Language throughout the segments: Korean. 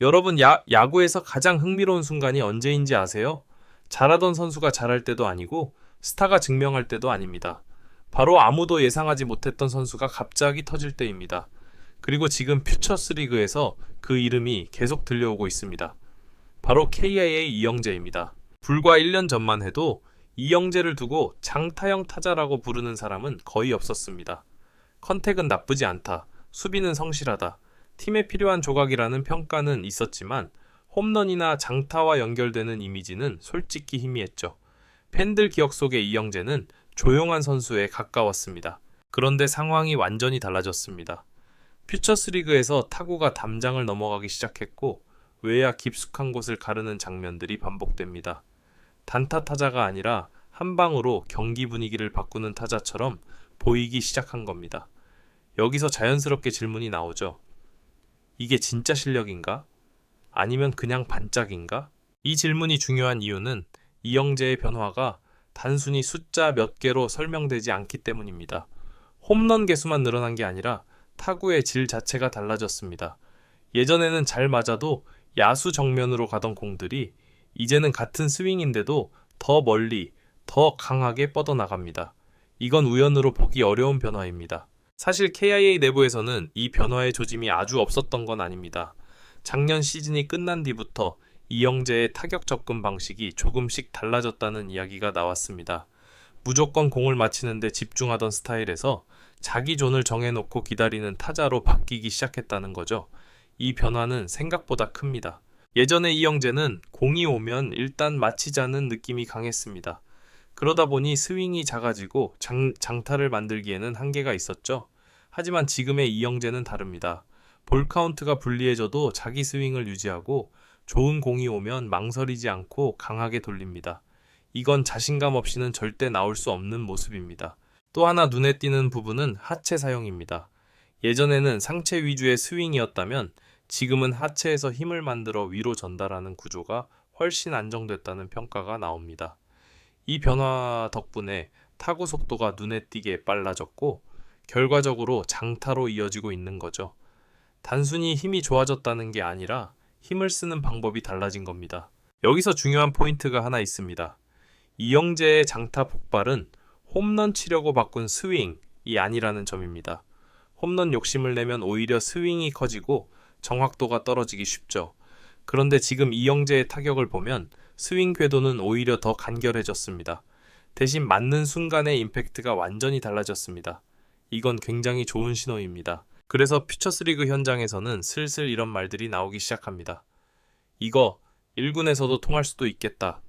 여러분, 야구에서 가장 흥미로운 순간이 언제인지 아세요? 잘하던 선수가 잘할 때도 아니고 스타가 증명할 때도 아닙니다. 바로 아무도 예상하지 못했던 선수가 갑자기 터질 때입니다. 그리고 지금 퓨처스 리그에서 그 이름이 계속 들려오고 있습니다. 바로 KIA 이영재입니다. 불과 1년 전만 해도 이영재를 두고 장타형 타자라고 부르는 사람은 거의 없었습니다. 컨택은 나쁘지 않다, 수비는 성실하다, 팀에 필요한 조각이라는 평가는 있었지만 홈런이나 장타와 연결되는 이미지는 솔직히 희미했죠. 팬들 기억 속의 이영재는 조용한 선수에 가까웠습니다. 그런데 상황이 완전히 달라졌습니다. 퓨처스리그에서 타구가 담장을 넘어가기 시작했고 외야 깊숙한 곳을 가르는 장면들이 반복됩니다. 단타 타자가 아니라 한 방으로 경기 분위기를 바꾸는 타자처럼 보이기 시작한 겁니다. 여기서 자연스럽게 질문이 나오죠. 이게 진짜 실력인가? 아니면 그냥 반짝인가? 이 질문이 중요한 이유는 이영재의 변화가 단순히 숫자 몇 개로 설명되지 않기 때문입니다. 홈런 개수만 늘어난 게 아니라 타구의 질 자체가 달라졌습니다. 예전에는 잘 맞아도 야수 정면으로 가던 공들이 이제는 같은 스윙인데도 더 멀리, 더 강하게 뻗어나갑니다. 이건 우연으로 보기 어려운 변화입니다. 사실 KIA 내부에서는 이 변화의 조짐이 아주 없었던 건 아닙니다. 작년 시즌이 끝난 뒤부터 이영재의 타격 접근 방식이 조금씩 달라졌다는 이야기가 나왔습니다. 무조건 공을 맞히는 데 집중하던 스타일에서 자기 존을 정해놓고 기다리는 타자로 바뀌기 시작했다는 거죠. 이 변화는 생각보다 큽니다. 예전에 이영재는 공이 오면 일단 맞히자는 느낌이 강했습니다. 그러다 보니 스윙이 작아지고 장타를 만들기에는 한계가 있었죠. 하지만 지금의 이영재는 다릅니다. 볼 카운트가 불리해져도 자기 스윙을 유지하고 좋은 공이 오면 망설이지 않고 강하게 돌립니다. 이건 자신감 없이는 절대 나올 수 없는 모습입니다. 또 하나 눈에 띄는 부분은 하체 사용입니다. 예전에는 상체 위주의 스윙이었다면 지금은 하체에서 힘을 만들어 위로 전달하는 구조가 훨씬 안정됐다는 평가가 나옵니다. 이 변화 덕분에 타구 속도가 눈에 띄게 빨라졌고 결과적으로 장타로 이어지고 있는 거죠. 단순히 힘이 좋아졌다는 게 아니라 힘을 쓰는 방법이 달라진 겁니다. 여기서 중요한 포인트가 하나 있습니다. 이영재의 장타 폭발은 홈런 치려고 바꾼 스윙이 아니라는 점입니다. 홈런 욕심을 내면 오히려 스윙이 커지고 정확도가 떨어지기 쉽죠. 그런데 지금 이영재의 타격을 보면 스윙 궤도는 오히려 더 간결해졌습니다. 대신 맞는 순간의 임팩트가 완전히 달라졌습니다. 이건 굉장히 좋은 신호입니다. 그래서 퓨처스리그 현장에서는 슬슬 이런 말들이 나오기 시작합니다. 이거 1군에서도 통할 수도 있겠다.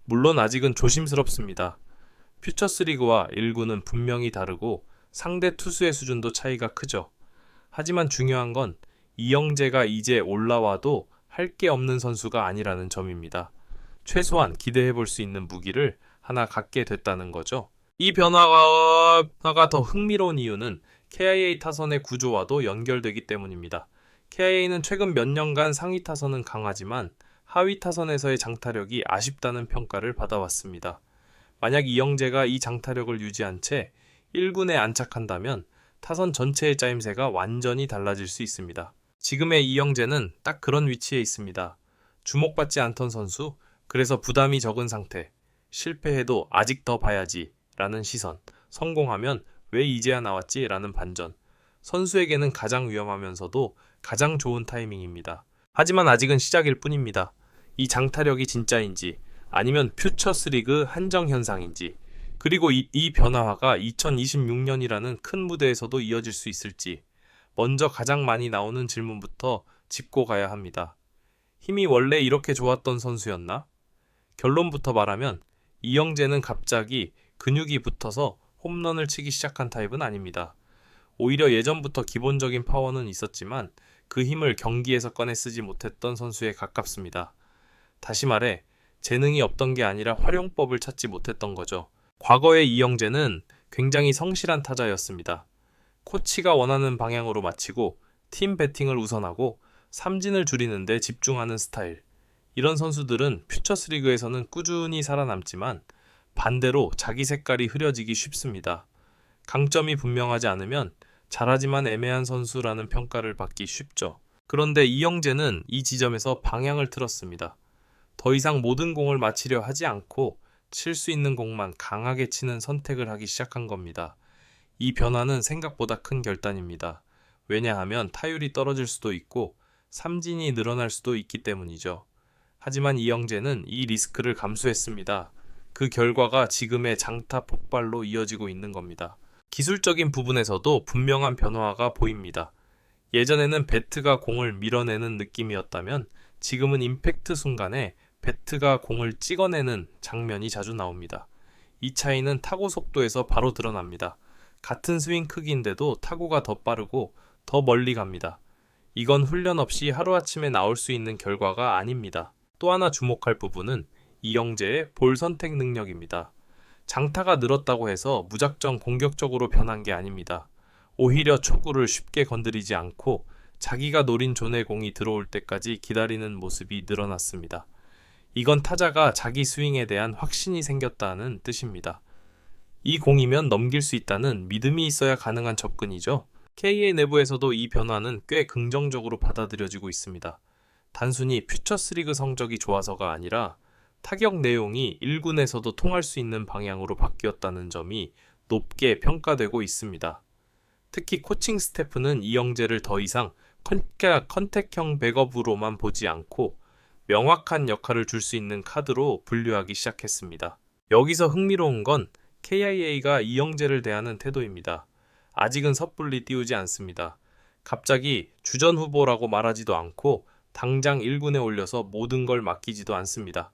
물론 아직은 조심스럽습니다. 퓨처스리그와 1군은 분명히 다르고 상대 투수의 수준도 차이가 크죠. 하지만 중요한 건 이영재가 이제 올라와도 할 게 없는 선수가 아니라는 점입니다. 최소한 기대해볼 수 있는 무기를 하나 갖게 됐다는 거죠. 이 변화가 더 흥미로운 이유는 KIA 타선의 구조와도 연결되기 때문입니다. KIA는 최근 몇 년간 상위 타선은 강하지만 하위 타선에서의 장타력이 아쉽다는 평가를 받아왔습니다. 만약 이영재가 이 장타력을 유지한 채 1군에 안착한다면 타선 전체의 짜임새가 완전히 달라질 수 있습니다. 지금의 이영재는 딱 그런 위치에 있습니다. 주목받지 않던 선수, 그래서 부담이 적은 상태, 실패해도 아직 더 봐야지 라는 시선, 성공하면 왜 이제야 나왔지? 라는 반전. 선수에게는 가장 위험하면서도 가장 좋은 타이밍입니다. 하지만 아직은 시작일 뿐입니다. 이 장타력이 진짜인지 아니면 퓨처스리그 한정현상인지, 그리고 이 변화가 2026년이라는 큰 무대에서도 이어질 수 있을지 먼저 가장 많이 나오는 질문부터 짚고 가야 합니다. 힘이 원래 이렇게 좋았던 선수였나? 결론부터 말하면 이영재는 갑자기 근육이 붙어서 홈런을 치기 시작한 타입은 아닙니다. 오히려 예전부터 기본적인 파워는 있었지만 그 힘을 경기에서 꺼내 쓰지 못했던 선수에 가깝습니다. 다시 말해 재능이 없던 게 아니라 활용법을 찾지 못했던 거죠. 과거의 이영재는 굉장히 성실한 타자였습니다. 코치가 원하는 방향으로 맞히고 팀 배팅을 우선하고 삼진을 줄이는 데 집중하는 스타일. 이런 선수들은 퓨처스리그에서는 꾸준히 살아남지만 반대로 자기 색깔이 흐려지기 쉽습니다. 강점이 분명하지 않으면 잘하지만 애매한 선수라는 평가를 받기 쉽죠. 그런데 이영재는 이 지점에서 방향을 틀었습니다. 더 이상 모든 공을 맞히려 하지 않고 칠 수 있는 공만 강하게 치는 선택을 하기 시작한 겁니다. 이 변화는 생각보다 큰 결단입니다. 왜냐하면 타율이 떨어질 수도 있고 삼진이 늘어날 수도 있기 때문이죠. 하지만 이영재는 이 리스크를 감수했습니다. 그 결과가 지금의 장타 폭발로 이어지고 있는 겁니다. 기술적인 부분에서도 분명한 변화가 보입니다. 예전에는 배트가 공을 밀어내는 느낌이었다면 지금은 임팩트 순간에 배트가 공을 찍어내는 장면이 자주 나옵니다. 이 차이는 타구 속도에서 바로 드러납니다. 같은 스윙 크기인데도 타구가 더 빠르고 더 멀리 갑니다. 이건 훈련 없이 하루아침에 나올 수 있는 결과가 아닙니다. 또 하나 주목할 부분은 이영재의 볼 선택 능력입니다. 장타가 늘었다고 해서 무작정 공격적으로 변한 게 아닙니다. 오히려 초구를 쉽게 건드리지 않고 자기가 노린 존의 공이 들어올 때까지 기다리는 모습이 늘어났습니다. 이건 타자가 자기 스윙에 대한 확신이 생겼다는 뜻입니다. 이 공이면 넘길 수 있다는 믿음이 있어야 가능한 접근이죠. KA 내부에서도 이 변화는 꽤 긍정적으로 받아들여지고 있습니다. 단순히 퓨처스리그 성적이 좋아서가 아니라 타격 내용이 1군에서도 통할 수 있는 방향으로 바뀌었다는 점이 높게 평가되고 있습니다. 특히 코칭 스태프는 이영재를 더 이상 컨택형 백업으로만 보지 않고 명확한 역할을 줄 수 있는 카드로 분류하기 시작했습니다. 여기서 흥미로운 건 KIA가 이영재를 대하는 태도입니다. 아직은 섣불리 띄우지 않습니다. 갑자기 주전 후보라고 말하지도 않고 당장 1군에 올려서 모든 걸 맡기지도 않습니다.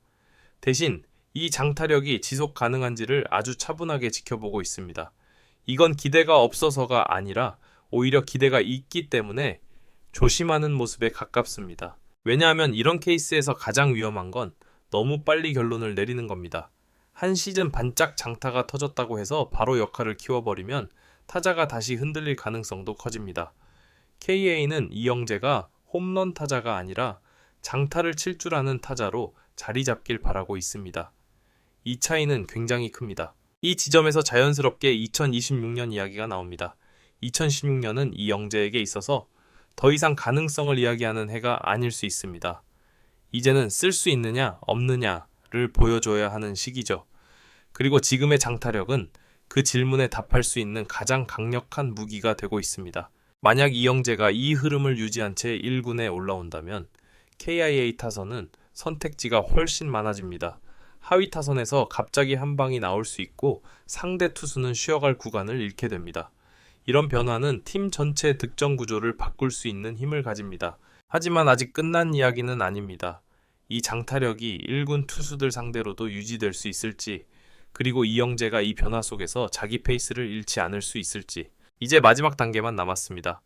대신 이 장타력이 지속 가능한지를 아주 차분하게 지켜보고 있습니다. 이건 기대가 없어서가 아니라 오히려 기대가 있기 때문에 조심하는 모습에 가깝습니다. 왜냐하면 이런 케이스에서 가장 위험한 건 너무 빨리 결론을 내리는 겁니다. 한 시즌 반짝 장타가 터졌다고 해서 바로 역할을 키워버리면 타자가 다시 흔들릴 가능성도 커집니다. KA는 이영재가 홈런 타자가 아니라 장타를 칠 줄 아는 타자로 자리 잡길 바라고 있습니다. 이 차이는 굉장히 큽니다. 이 지점에서 자연스럽게 2026년 이야기가 나옵니다. 2016년은 이영재에게 있어서 더 이상 가능성을 이야기하는 해가 아닐 수 있습니다. 이제는 쓸 수 있느냐 없느냐를 보여줘야 하는 시기죠. 그리고 지금의 장타력은 그 질문에 답할 수 있는 가장 강력한 무기가 되고 있습니다. 만약 이영재가 이 흐름을 유지한 채 1군에 올라온다면 KIA 타선은 선택지가 훨씬 많아집니다. 하위 타선에서 갑자기 한 방이 나올 수 있고 상대 투수는 쉬어갈 구간을 잃게 됩니다. 이런 변화는 팀 전체 득점 구조를 바꿀 수 있는 힘을 가집니다. 하지만 아직 끝난 이야기는 아닙니다. 이 장타력이 1군 투수들 상대로도 유지될 수 있을지, 그리고 이영재가 이 변화 속에서 자기 페이스를 잃지 않을 수 있을지, 이제 마지막 단계만 남았습니다.